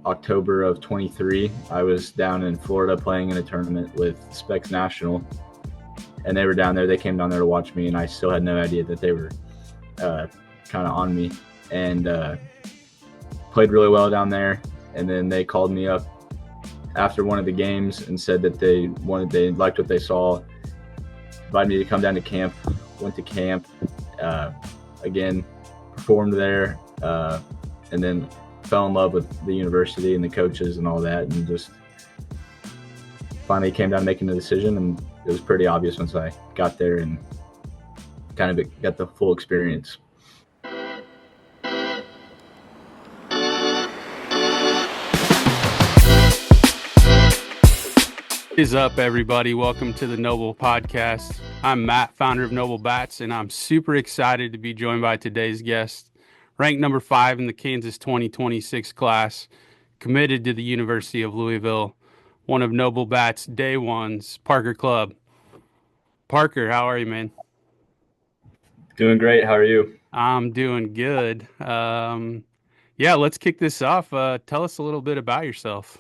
October of 23. I was down in Florida playing in a tournament with Specs National, and they were down there. They came down there to watch me, and I still had no idea that they were kind of on me, and played really well down there. And then they called me up after one of the games and said that they liked what they saw, invited me to come down to camp. Went to camp, again, performed there, and then fell in love with the university and the coaches and all that, and just finally came down making the decision. And it was pretty obvious once I got there and kind of got the full experience. What is up, everybody? Welcome to the Noble Podcast. I'm Matt, founder of Noble Bats, and I'm super excited to be joined by today's guest, ranked number 5 in the Kansas 2026 class, committed to the University of Louisville, one of Noble Bats' day ones, Parker Clubb. Parker, how are you, man? Doing great. How are you? I'm doing good. Yeah, let's kick this off. Tell us a little bit about yourself.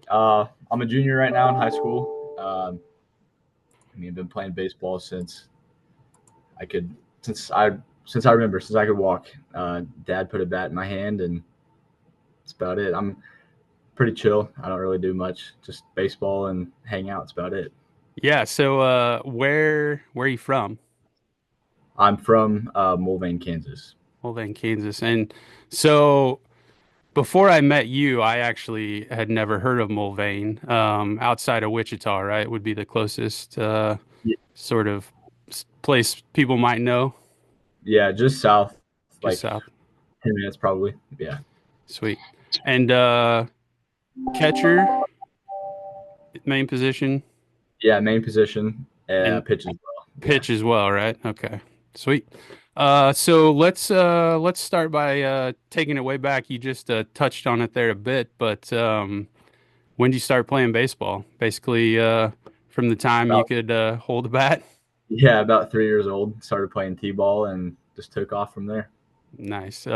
I'm a junior right now in high school. I've been playing baseball since I could walk. Dad put a bat in my hand, and that's about it. I'm pretty chill. I don't really do much, just baseball and hang out. That's about it. Yeah. So, where are you from? I'm from Mulvane, Kansas. Mulvane, Kansas. And so before I met you, I actually had never heard of Mulvane, outside of Wichita, right? Would be the closest Yeah. sort of place people might know. Yeah, just south, Just south. 10 minutes probably. Yeah. Sweet. And catcher, main position. Yeah, main position, And pitch as well. pitch as well, right? Okay. Sweet. So let's start by taking it way back. You just touched on it there a bit, but when did you start playing baseball? Basically, from the time you could hold a bat? Yeah, about 3 years old. Started playing t-ball and just took off from there. Nice.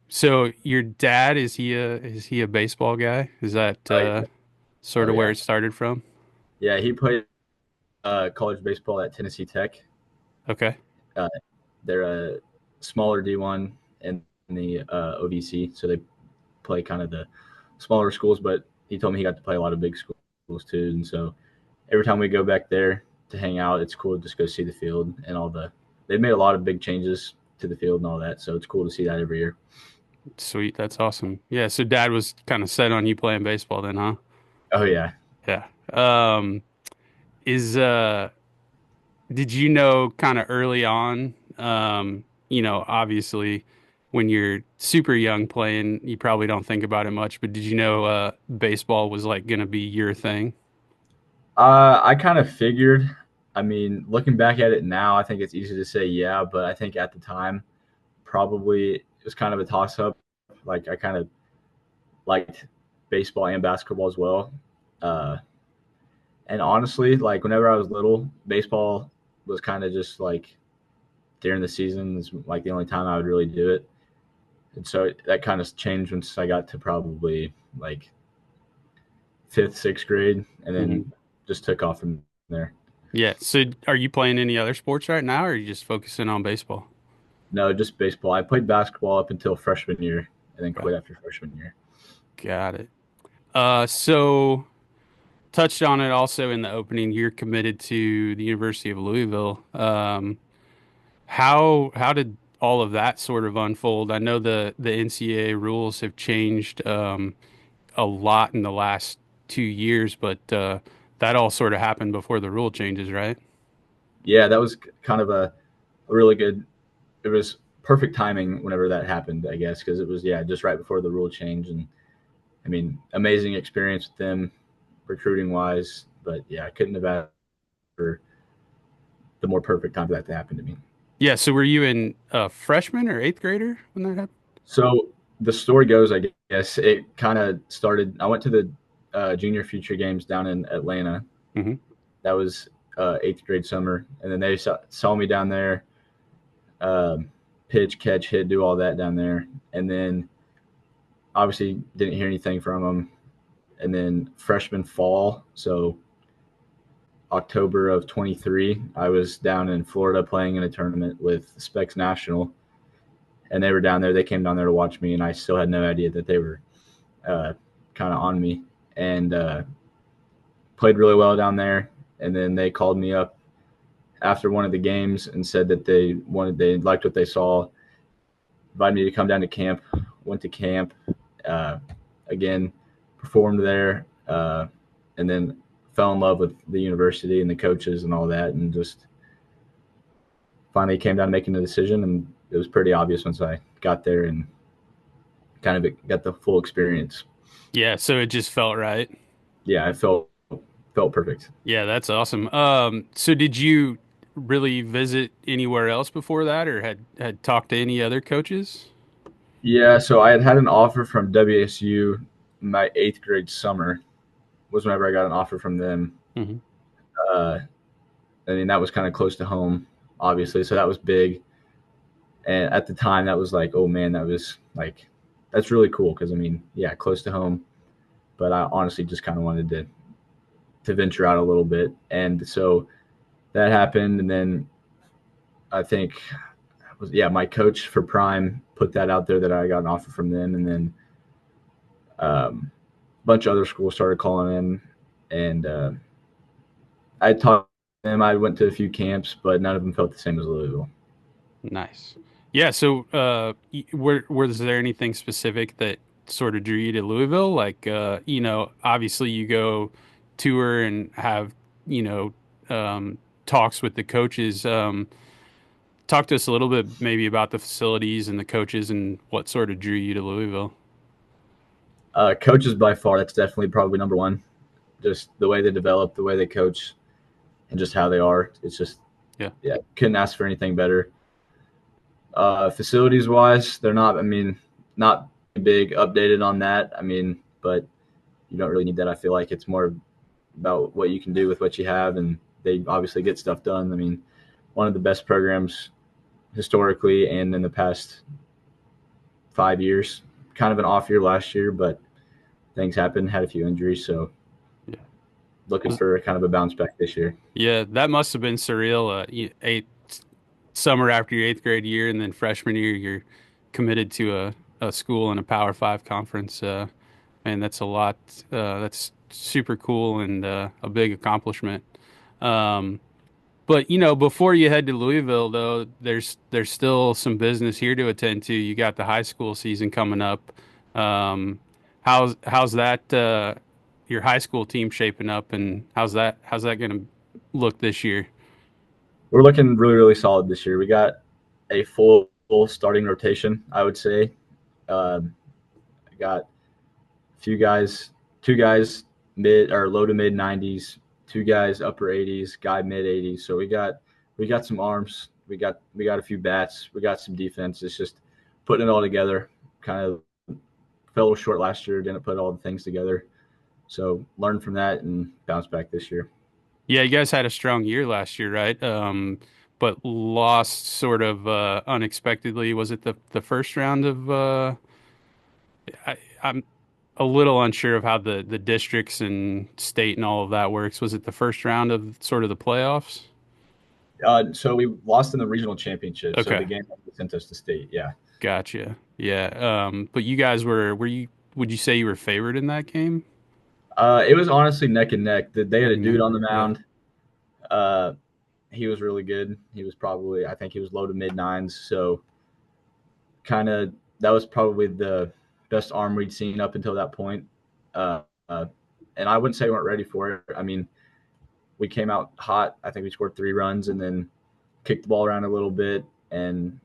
So your dad, is he a baseball guy? Is that sort of where it started from? Yeah, he played college baseball at Tennessee Tech. Okay. They're a smaller D1 in the OVC, so they play kind of the smaller schools, but he told me he got to play a lot of big schools too. And so every time we go back there to hang out, it's cool to just go see the field and they've made a lot of big changes to the field and all that. So it's cool to see that every year. Sweet. That's awesome. Yeah. So dad was kind of set on you playing baseball then, huh? Oh yeah. Yeah. Is did you know kind of early on, obviously when you're super young playing, you probably don't think about it much, but did you know baseball was like going to be your thing? I kind of figured. I mean, looking back at it now, I think it's easy to say yeah, but I think at the time, probably it was kind of a toss up. Like I kind of liked baseball and basketball as well. And honestly, like whenever I was little, baseball was kind of just like during the season is like the only time I would really do it. And so that kind of changed once I got to probably like 5th, 6th grade, and then just took off from there. Yeah. So are you playing any other sports right now, or are you just focusing on baseball? No, just baseball. I played basketball up until freshman year and then quit after freshman year. Got it. So touched on it also in the opening. You're committed to the University of Louisville. How did all of that sort of unfold? I know the NCAA rules have changed a lot in the last 2 years, but that all sort of happened before the rule changes, right? Yeah, that was kind of a really good. It was perfect timing whenever that happened, I guess, because it was just right before the rule change, and I mean, amazing experience with them, recruiting wise. But yeah, I couldn't have asked for the more perfect time for that to happen to me. Yeah. So were you in freshman or eighth grader when that happened? So the story goes, I guess, it kind of started. I went to the junior future games down in Atlanta. Mm-hmm. That was 8th grade summer, and then they saw me down there, pitch, catch, hit, do all that down there, and then obviously didn't hear anything from him. And then freshman fall, so October of 23, I was down in Florida playing in a tournament with Specs National, and they were down there. They came down there to watch me, and I still had no idea that they were kind of on me, and played really well down there. And then they called me up after one of the games and said that they liked what they saw, invited me to come down to camp. Went to camp uh, again, performed there, and then fell in love with the university and the coaches and all that, and just finally came down to making a decision. And it was pretty obvious once I got there and kind of got the full experience. Yeah, so it just felt right. Yeah, I felt perfect. Yeah, that's awesome. So did you really visit anywhere else before that, or had talked to any other coaches? Yeah, so I had had an offer from WSU my eighth grade summer was whenever I got an offer from them. Hmm. Uh, I mean, that was kind of close to home, obviously, so that was big. And at the time, that was like, oh man, that was like, that's really cool because I mean, yeah, close to home. But I honestly just kind of wanted to venture out a little bit, and so that happened. And then I think my coach for Prime put that out there that I got an offer from them, and then a bunch of other schools started calling in, and I talked to them. I went to a few camps, but none of them felt the same as Louisville. Nice. Yeah, so was there anything specific that sort of drew you to Louisville? Like obviously you go tour and have, you know, talks with the coaches. Talk to us a little bit maybe about the facilities and the coaches and what sort of drew you to Louisville. Coaches by far, that's definitely probably number one. Just the way they develop, the way they coach, and just how they are. It's just, Yeah. yeah, couldn't ask for anything better. Facilities wise, they're not. I mean, not big updated on that. I mean, but you don't really need that. I feel like it's more about what you can do with what you have, and they obviously get stuff done. I mean, one of the best programs historically and in the past 5 years. Kind of an off year last year, but things happened. Had a few injuries, so Yeah. looking Was- for kind of a bounce back this year. Yeah, that must have been surreal. Eight summer after your eighth grade year, and then freshman year, you're committed to a school in a Power Five conference. Man, that's a lot. That's super cool and a big accomplishment. Um, but before you head to Louisville, though, there's still some business here to attend to. You got the high school season coming up. Um, how's that your high school team shaping up, and how's that going to look this year? We're looking really, really solid this year. We got a full starting rotation, I would say. I got a few guys, two guys mid or low to mid 90s, two guys upper 80s, guy mid 80s. So we got some arms, we got a few bats, we got some defense. It's just putting it all together. Kind of fell short last year, didn't put all the things together. So learn from that and bounce back this year. Yeah, you guys had a strong year last year, right? But lost sort of unexpectedly. Was it the first round of I'm a little unsure of how the districts and state and all of that works. Was it the first round of sort of the playoffs? So we lost in the regional championship. So the Okay, game sent us to state. Yeah. gotcha. Yeah. But you guys were you would you say you were favored in that game? It was honestly neck and neck. They had a Neck and dude neck. on the Yeah. mound. He was really good. He was probably, I think he was low to mid nines. So kind of that was probably the best arm we'd seen up until that point. Uh, uh, and I wouldn't say we weren't ready for it. I mean, we came out hot. I think we scored 3 runs and then kicked the ball around a little bit, and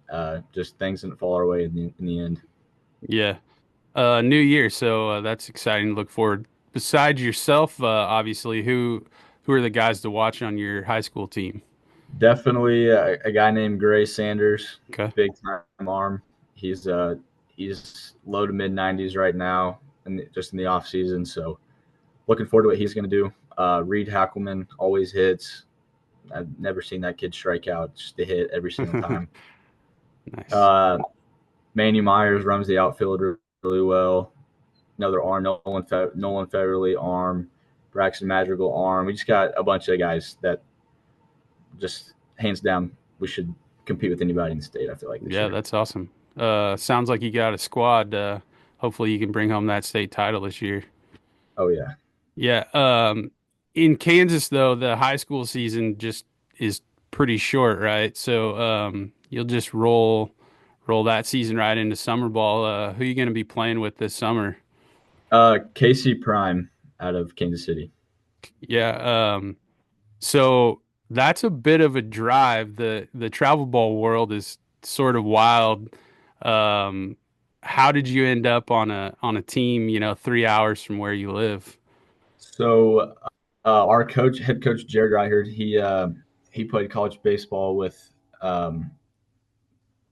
just things didn't fall our way in the end. Yeah. New year, so that's exciting to look forward. Besides yourself, obviously, who are the guys to watch on your high school team? Definitely a guy named Gray Sanders, Okay. big time arm. He's low to mid 90s right now, and just in the off season. So looking forward to what he's going to do. Reed Hackelman always hits. I've never seen that kid strike out, just a hit every single time. Nice. Uh, Manny Myers runs the outfield really well. another arm, Nolan Featherly arm, Braxton Madrigal arm. We just got a bunch of guys that just hands down we should compete with anybody in the state. I feel like this Yeah, year. that's awesome. Sounds like you got a squad. Hopefully you can bring home that state title this year. Oh yeah. Yeah. In Kansas though, the high school season just is pretty short, right? So you'll just roll that season right into summer ball. Who are you going to be playing with this summer? KC Prime out of Kansas City. Yeah. So that's a bit of a drive. The travel ball world is sort of wild. Um, how did you end up on a team, 3 hours from where you live? So our head coach Jared Reichard, he played college baseball with. Um,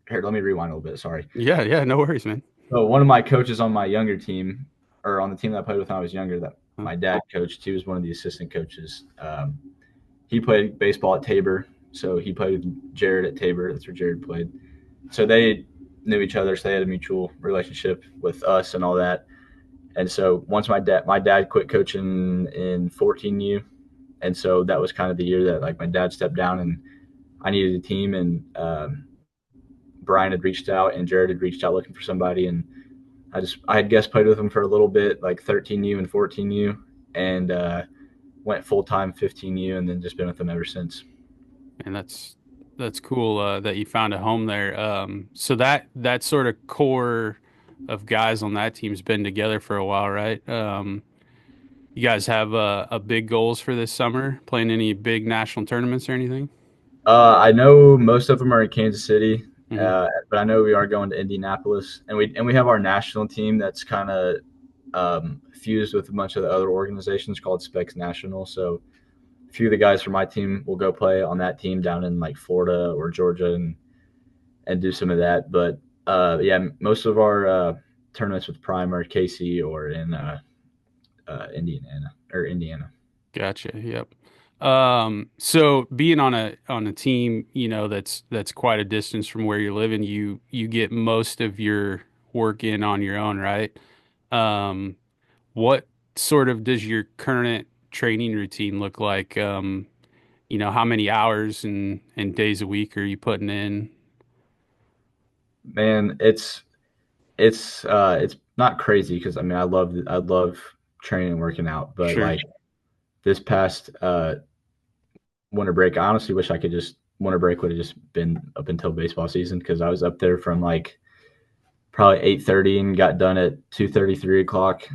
Here, let me rewind a little bit. Sorry. Yeah, yeah, no worries, man. So one of my coaches on my younger team, or on the team that I played with when I was younger, that Huh. my dad coached. He was one of the assistant coaches. He played baseball at Tabor, so he played with Jared at Tabor. That's where Jared played. So they knew each other, so they had a mutual relationship with us and all that. And so once my dad quit coaching in 14U, and so that was kind of the year that like my dad stepped down and I needed a team, and Brian had reached out and Jared had reached out looking for somebody, and I had guest played with him for a little bit, like 13U and 14U, and went full time 15U, and then just been with them ever since. And that's cool that you found a home there. So that sort of core of guys on that team's been together for a while, right? You guys have a big goals for this summer, playing any big national tournaments or anything? I know most of them are in Kansas City, Hmm. but I know we are going to Indianapolis, and we have our national team that's kind of fused with a bunch of the other organizations called Specs National. So a few of the guys from my team will go play on that team down in like Florida or Georgia, and do some of that. But yeah, most of our tournaments with Prime are KC or in Indiana. Gotcha. Yep. So being on a team, that's quite a distance from where you're living, you get most of your work in on your own, right? Um, what sort of does your current training routine look like? How many hours and days a week are you putting in? Man, it's not crazy because I mean I love training and working out, but Sure. like this past winter break, I honestly wish I could just winter break would have just been up until baseball season because I was up there from like probably 8:30 and got done at 2:30, 3 o'clock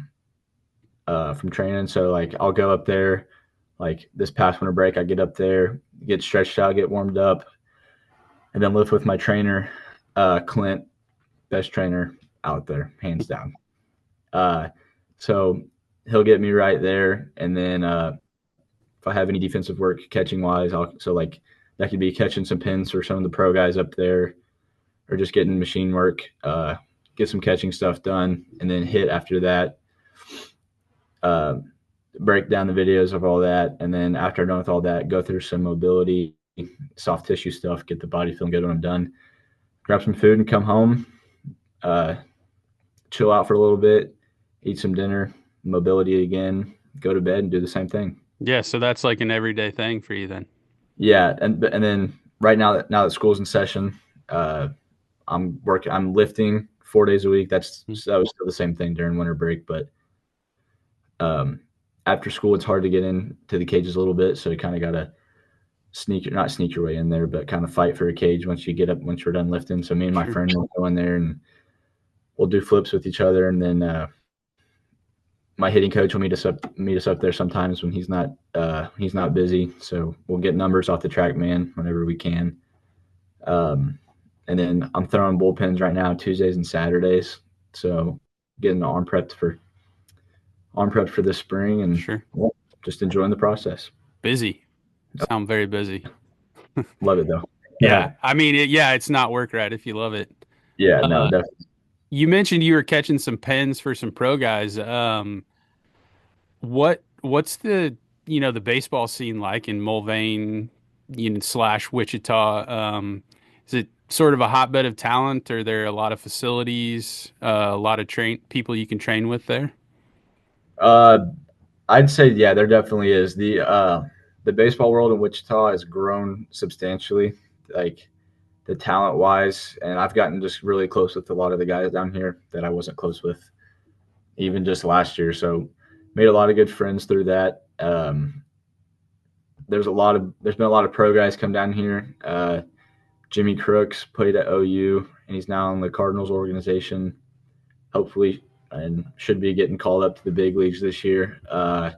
from training. So like I'll go up there like this past winter break, I get up there, get stretched out, get warmed up, and then lift with my trainer, Clint, best trainer out there, hands down. Uh, so he'll get me right there, and then if I have any defensive work catching wise, like that could be catching some pins for some of the pro guys up there, or just getting machine work, get some catching stuff done, and then hit after that. Uh, Break down the videos of all that, and then after I'm done with all that, go through some mobility, soft tissue stuff, get the body feeling good when I'm done. Grab some food and come home, uh, chill out for a little bit, eat some dinner, mobility again, go to bed and do the same thing. Yeah, so that's like an everyday thing for you then. Yeah, and then right now that school's in session, uh, I'm lifting 4 days a week. That was still the same thing during winter break, but um, after school it's hard to get into the cages a little bit, so you kind of gotta not sneak your way in there, but kind of fight for a cage once you're done lifting. So me and my Sure. friend will go in there and we'll do flips with each other, and then my hitting coach will meet us up there sometimes when he's not busy. So we'll get numbers off the track man whenever we can. Um, and then I'm throwing bullpens right now Tuesdays and Saturdays. So getting the arm prepped for this spring, and Sure. well, just enjoying the process. Busy. Sound very busy. Love it though. Yeah. I mean, yeah, it's not work right if you love it. Yeah, no, Uh, definitely. you mentioned you were catching some pens for some pro guys. What's the baseball scene like in Mulvane, slash Wichita? Is it sort of a hotbed of talent? Are there a lot of facilities, a lot of train people you can train with there? Uh, I'd say yeah, there definitely is. The baseball world in Wichita has grown substantially, like the talent wise, and I've gotten just really close with a lot of the guys down here that I wasn't close with even just last year. So made a lot of good friends through that. There's been a lot of pro guys come down here. Jimmy Crooks played at OU and he's now in the Cardinals organization. Hopefully, and should be getting called up to the big leagues this year. Guy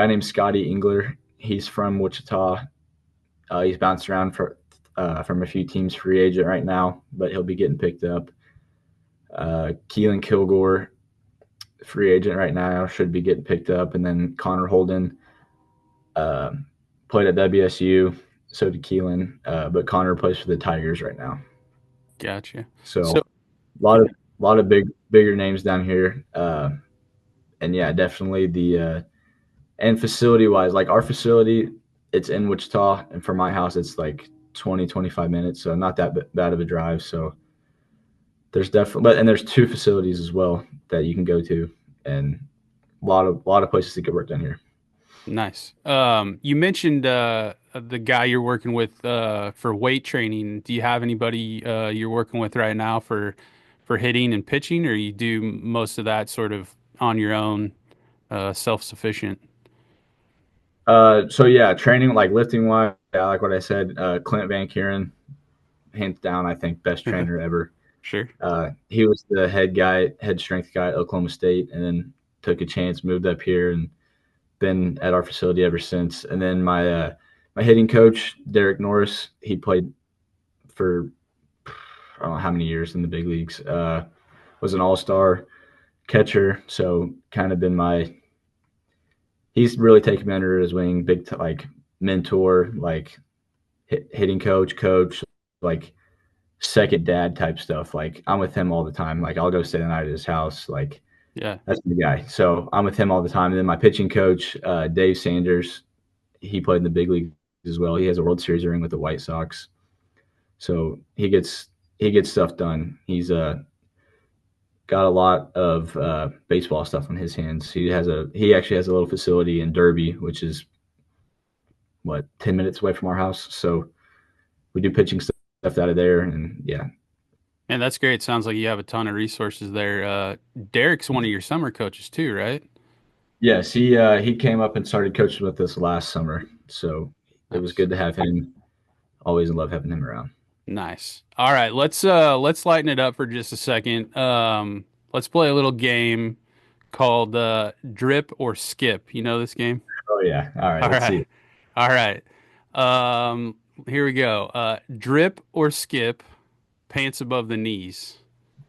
named Scotty Engler. He's from Wichita. He's bounced around from a few teams, free agent right now, but he'll be getting picked up. Keelan Kilgore, free agent right now, should be getting picked up, and then Connor Holden uh, played at WSU. So did Keelan, but Connor plays for the Tigers right now. Gotcha. So So a lot of bigger names down here, and yeah, definitely and facility wise, like our facility, it's in Wichita, and from my house, it's like 20-25 minutes, so not that bad of a drive. So there's definitely, but and there's two facilities as well that you can go to, and a lot of places to get work done here. nice. You mentioned the guy you're working with for weight training. Do you have anybody you're working with right now for hitting and pitching, or you do most of that sort of on your own, self-sufficient? So yeah, training like lifting wise, yeah, like what I said, Clint Van Kuren, hands down, I think best trainer ever. Sure. He was the head strength guy at Oklahoma State, and then took a chance, moved up here, and been at our facility ever since. And then my hitting coach, Derek Norris, he played for I don't know how many years in the big leagues. Was an all-star catcher, so kind of been my. He's really taken me under his wing, like mentor, like hitting coach, like second dad type stuff. Like I'm with him all the time. Like I'll go stay the night at his house. Like Yeah. that's the guy. So I'm with him all the time. And then my pitching coach, Dave Sanders, he played in the big leagues as well. He has a World Series ring with the White Sox. So he gets stuff done. He's got a lot of baseball stuff on his hands. He actually has a little facility in Derby, which is what 10 minutes away from our house. So we do pitching stuff out of there, and yeah. And that's great. Sounds like you have a ton of resources there. Derek's one of your summer coaches too, right? Yes, he came up and started coaching with us last summer, so it was Nice. good to have him. Always love having him around. Nice. All right, let's lighten it up for just a second. Let's play a little game called Drip or Skip. You know this game? Oh yeah, all right, All let's see right. it. All right. Here we go. Drip or skip, pants above the knees.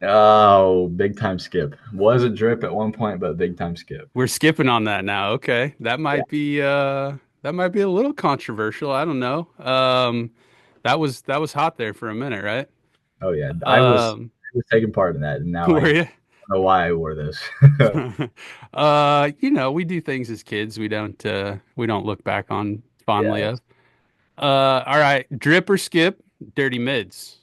Oh, big time skip. Was a drip at one point, but big time skip. We're skipping on that now. Okay. Yeah. That might be a little controversial. I don't know. That was hot there for a minute, right? Oh yeah, Um, I was taking part in that, and now I were don't you? know why I wore this. You know, we do things as kids we don't look back on fondly Yeah, of. All right, drip or skip, dirty mids.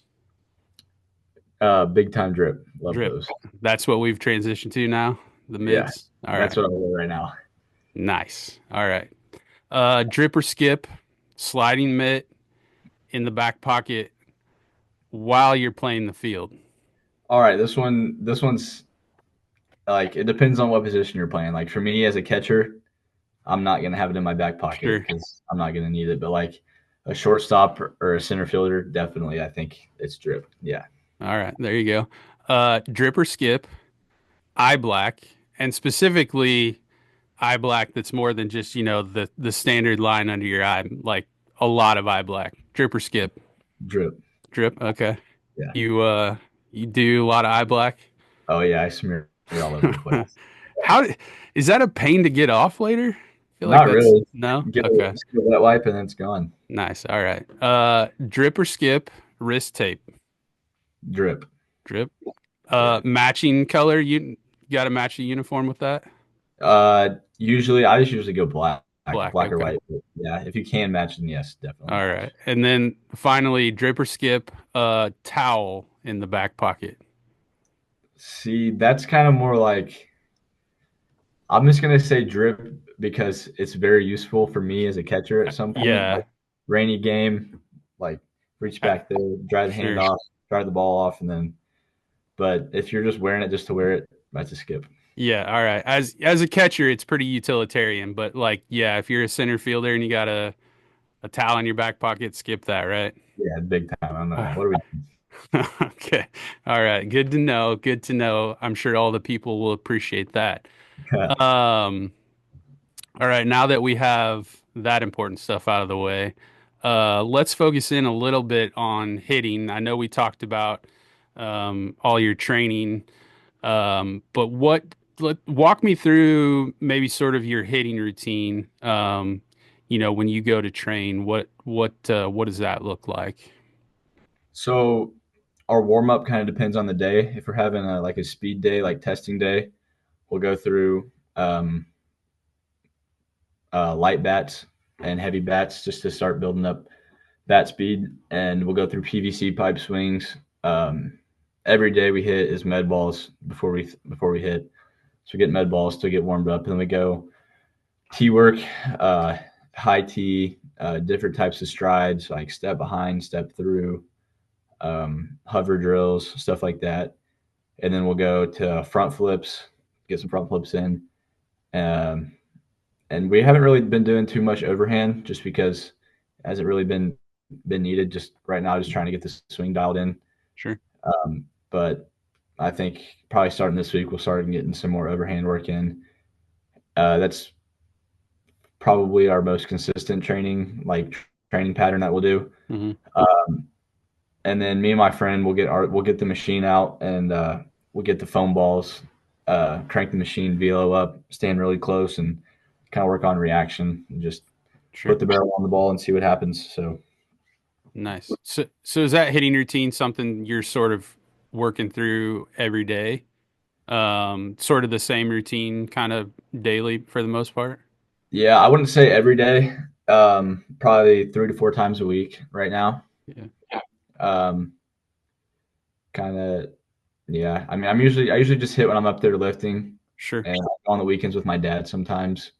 big time drip. Love Drip. those. That's what we've transitioned to now, the Yeah, mids. All that's right. what I wear right now. Nice. All right. Drip or skip, sliding mitt in the back pocket while you're playing the field. All right, this one's like it depends on what position you're playing. Like for me as a catcher, I'm not gonna have it in my back pocket Sure. because I'm not gonna need it. But like a shortstop or a center fielder, definitely, I think it's drip. Yeah, All right. There you go. Drip or skip, eye black, and specifically eye black that's more than just, you know, the standard line under your eye, like a lot of eye black. Drip or skip. drip. Drip. Okay. Yeah. You you do a lot of eye black. Oh yeah, I smear it all over the place. How is that a pain to get off later? I feel like Not that's really. no. Get Okay. just get a wet wipe and then it's gone. Nice. All right. Drip or skip, wrist tape. Drip. Drip. Yeah. Matching color. You got to match the uniform with that. Usually I just usually go Black. black or Okay. white. But yeah, if you can match, then yes, definitely All right. match. And then finally, drip or skip, towel in the back pocket. See, that's kind of more like I'm just gonna say drip because it's very useful for me as a catcher at some point. Yeah, Like rainy game, like reach uh, back there, dry the hand sure. off, dry the ball off, and then. But if you're just wearing it just to wear it, that's a skip. Yeah, all right. As a catcher, it's pretty utilitarian, but like, yeah, if you're a center fielder and you got a towel in your back pocket, skip that, right? Yeah, big time. I'm not. What are we? Okay. All right. Good to know. Good to know. I'm sure all the people will appreciate that. Doing? Um, all right. Now that we have that important stuff out of the way, let's focus in a little bit on hitting. I know we talked about all your training, but walk me through maybe sort of your hitting routine. When you go to train, what does that look like? So our warm up kind of depends on the day. If we're having like a speed day, like testing day, we'll go through light bats and heavy bats just to start building up bat speed, and we'll go through PVC pipe swings. Every day we hit is med balls before we hit. So we get med balls to get warmed up, and then we go T work, uh, high T, different types of strides like step behind, step through, hover drills, stuff like that. And then we'll go to front flips, get some front flips in. Um, and we haven't really been doing too much overhand just because it hasn't really been needed. Just right now, just trying to get the swing dialed in. Sure. But I think probably starting this week, we'll start getting some more overhand work in. That's probably our most consistent training pattern that we'll do. Hmm. And then me and my friend we'll get the machine out, and we'll get the foam balls, crank the machine velo up, stand really close, and kind of work on reaction and just Sure. put the barrel on the ball and see what happens. So Nice. So is that hitting routine something you're sort of working through every day? Sort of the same routine kind of daily for the most part? yeah, I wouldn't say every day. Probably 3 to 4 times a week right now. Yeah. Um, kind of yeah. I mean, I usually just hit when I'm up there lifting, Sure. and on the weekends with my dad sometimes.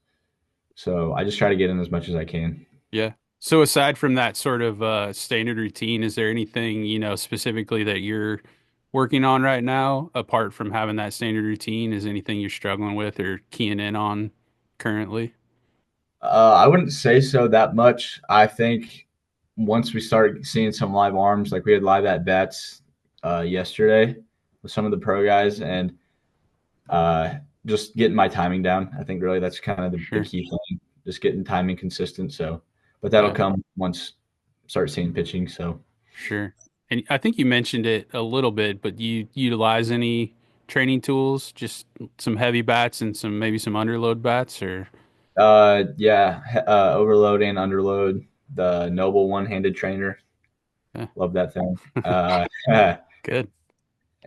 So I just try to get in as much as I can. Yeah. So aside from that sort of standard routine, is there anything, specifically that you're working on right now apart from having that standard routine? Is anything you're struggling with or keying in on currently? I wouldn't say so that much. I think once we started seeing some live arms, like we had live at bats yesterday with some of the pro guys, and uh, just getting my timing down. I think really that's kind of the Sure. key thing, just getting timing consistent. So, but that'll Yeah. come once start seeing pitching. So, Sure. And I think you mentioned it a little bit, but do you utilize any training tools, just some heavy bats and maybe some underload bats or yeah, overload and underload, the Noble one-handed trainer, yeah, love that thing. good.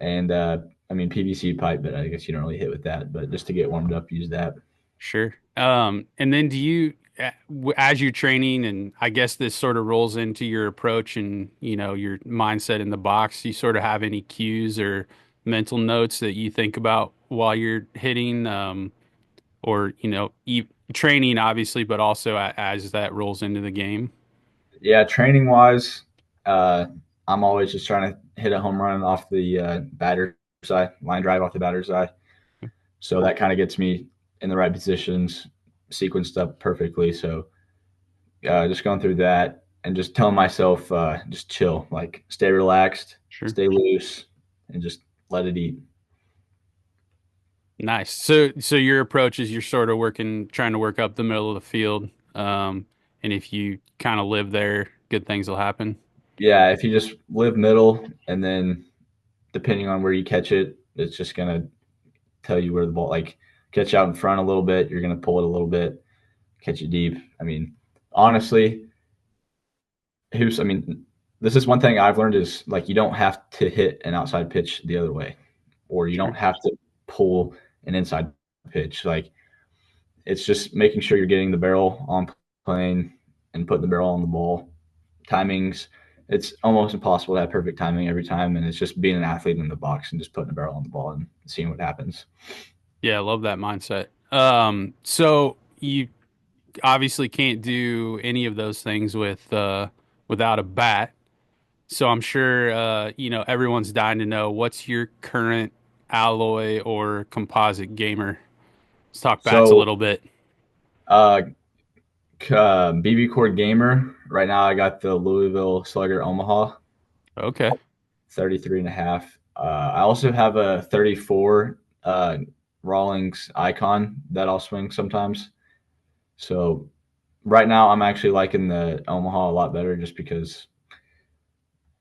And I mean PVC pipe, but I guess you don't really hit with that. But just to get warmed up, use that. Sure. And then do you, as you're training, and I guess this sort of rolls into your approach and, your mindset in the box, you sort of have any cues or mental notes that you think about while you're hitting, or, training obviously, but also as that rolls into the game? Yeah, training wise, uh, I'm always just trying to hit a home run off the batter's eye, line drive off the batter's eye. So that kind of gets me in the right positions, sequenced up perfectly. So just going through that and just telling myself, just chill, like stay relaxed, Sure. stay loose, and just let it eat. Nice. So your approach is you're sort of trying to work up the middle of the field. And if you kind of live there, good things will happen. Yeah, if you just live middle, and then depending on where you catch it, it's just gonna tell you where the ball like catch out in front a little bit. You're gonna pull it a little bit, catch it deep. I mean, honestly, who's I mean, this is one thing I've learned is like you don't have to hit an outside pitch the other way, or you don't Sure. have to pull an inside pitch. Like it's just making sure you're getting the barrel on plane and putting the barrel on the ball. Timings, it's almost impossible to have perfect timing every time, and it's just being an athlete in the box and just putting the barrel on the ball and seeing what happens. Yeah, I love that mindset. So you obviously can't do any of those things without a bat. So I'm sure everyone's dying to know what's your current alloy or composite gamer. Let's talk bats a So little bit. uh, BB Core Gamer. Right now, I got the Louisville Slugger Omaha, Okay. 33 and a half. I also have a 34 Rawlings Icon that I'll swing sometimes. So right now, I'm actually liking the Omaha a lot better just because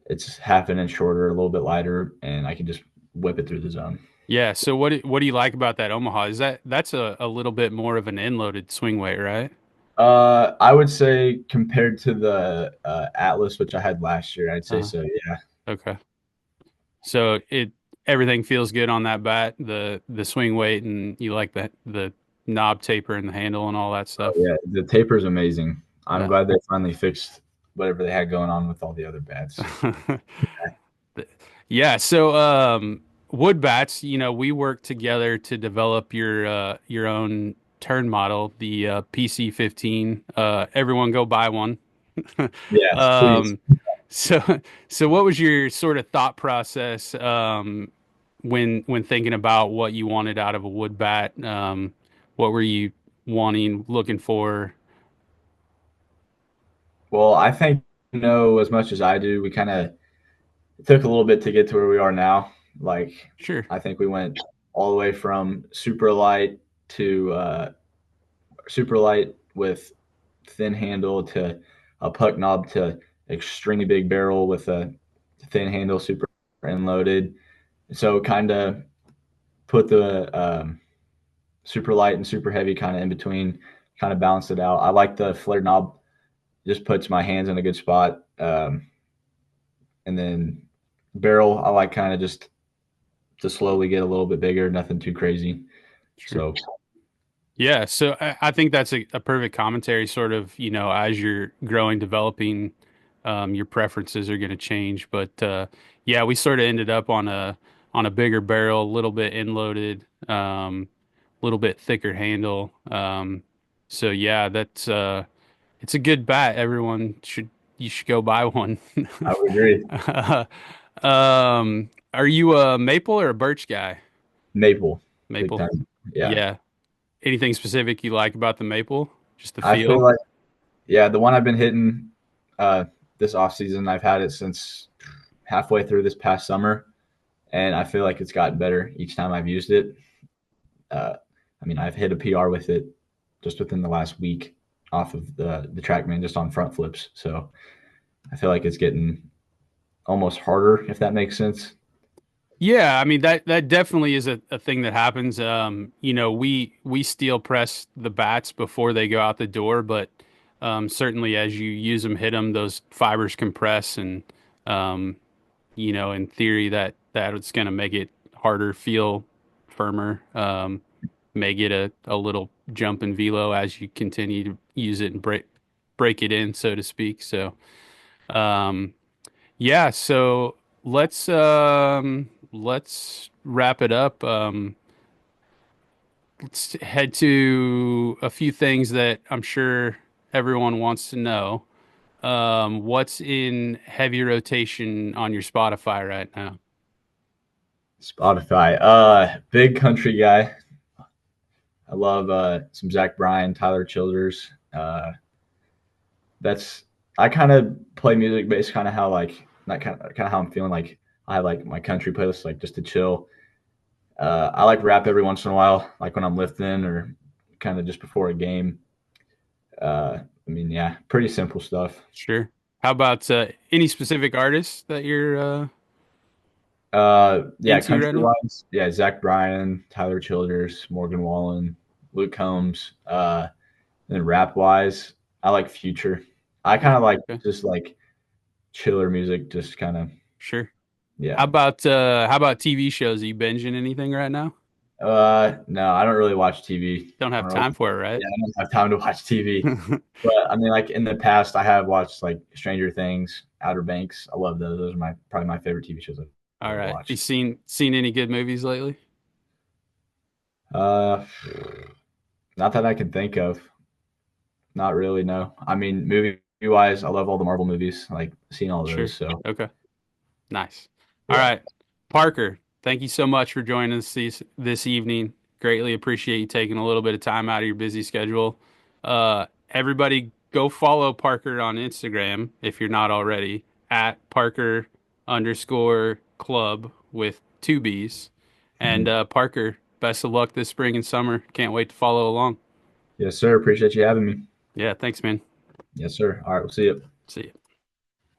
it's half an inch shorter, a little bit lighter, and I can just whip it through the zone. Yeah. So what do you like about that Omaha? Is that's a little bit more of an end-loaded swing weight, right? I would say compared to the Atlas, which I had last year, I'd say Uh, so. Yeah, okay. So it everything feels good on that bat, the swing weight, and you like the knob taper and the handle and all that oh, stuff. yeah. The taper is amazing. I'm Yeah. glad they finally fixed whatever they had going on with all the other bats. Yeah, so wood bats, we worked together to develop your own turn model, the PC-15. Everyone go buy one. Yes, please. Um, so so what was your sort of thought process when thinking about what you wanted out of a wood bat? What were you wanting, looking for? Well, I think you know as much as I do. We kind of it took a little bit to get to where we are now. Like Sure, I think we went all the way from super light to super light with thin handle to a puck knob to extremely big barrel with a thin handle, super end loaded. So kind of put the super light and super heavy kind of in between, kind of balance it out. I like the flare knob, just puts my hands in a good spot. And then barrel, I like kind of just to slowly get a little bit bigger, nothing too crazy. sure. So Yeah, so I think that's a perfect commentary, sort of, as you're growing, developing, your preferences are going to change. But yeah, we sort of ended up on a bigger barrel, a little bit end loaded, a little bit thicker handle. So yeah, that's it's a good bat. Everyone should you should go buy one. I would agree. Are you a maple or a birch guy? Maple, big Maple. time. Yeah. Yeah. Anything specific you like about the maple? Just the I feel feel? like, yeah, the one I've been hitting uh, this off season, I've had it since halfway through this past summer, and I feel like it's gotten better each time I've used it. Uh, I mean, I've hit a PR with it just within the last week off of the TrackMan just on front flips. So I feel like it's getting almost harder, if that makes sense. Yeah, I mean that definitely is a thing that happens. We steel press the bats before they go out the door, but certainly as you use them, hit them, those fibers compress, and um, in theory that it's going to make it harder, feel firmer, may get a little jump in velo as you continue to use it and break it in, so to speak. So. Um, Yeah, so let's wrap it up. Let's head to a few things that I'm sure everyone wants to know. What's in heavy rotation on your Spotify right now? Spotify, big country guy. I love some Zach Bryan, Tyler Childers. That's I kind of play music based kind of how like not kind of how I'm feeling. Like I have like my country playlist like just to chill. I like rap every once in a while, like when I'm lifting or kind of just before a game. I mean, yeah, pretty simple stuff. Sure. How about any specific artists that you're Yeah, into right country now? wise, yeah, Zach Bryan, Tyler Childers, Morgan Wallen, Luke Combs. And rap wise, I like Future. I kind of like Okay, just like chiller music, just kind of sure. yeah. How about TV shows? Are you binging anything right now? No, I don't really watch TV. Don't I have don't really, time for it, yeah, I don't have time to watch TV. right? But I mean, like in the past, I have watched like Stranger Things, Outer Banks. I love those. Those are my probably my favorite TV shows I've All ever right. You watched. seen any good movies lately? Uh, Not that I can think of. Not really, no. I mean, movie wise, I love all the Marvel movies, like seeing all those. Sure. So Okay. Nice. All yeah. right. Parker, thank you so much for joining us this evening. Greatly appreciate you taking a little bit of time out of your busy schedule. Everybody go follow Parker on Instagram if you're not already at Parker_Clubb with two B's. And Mhm. Parker, best of luck this spring and summer. Can't wait to follow along. Yes, sir. Appreciate you having me. Yeah, thanks, man. Yes, sir. All right, we'll see you. See you.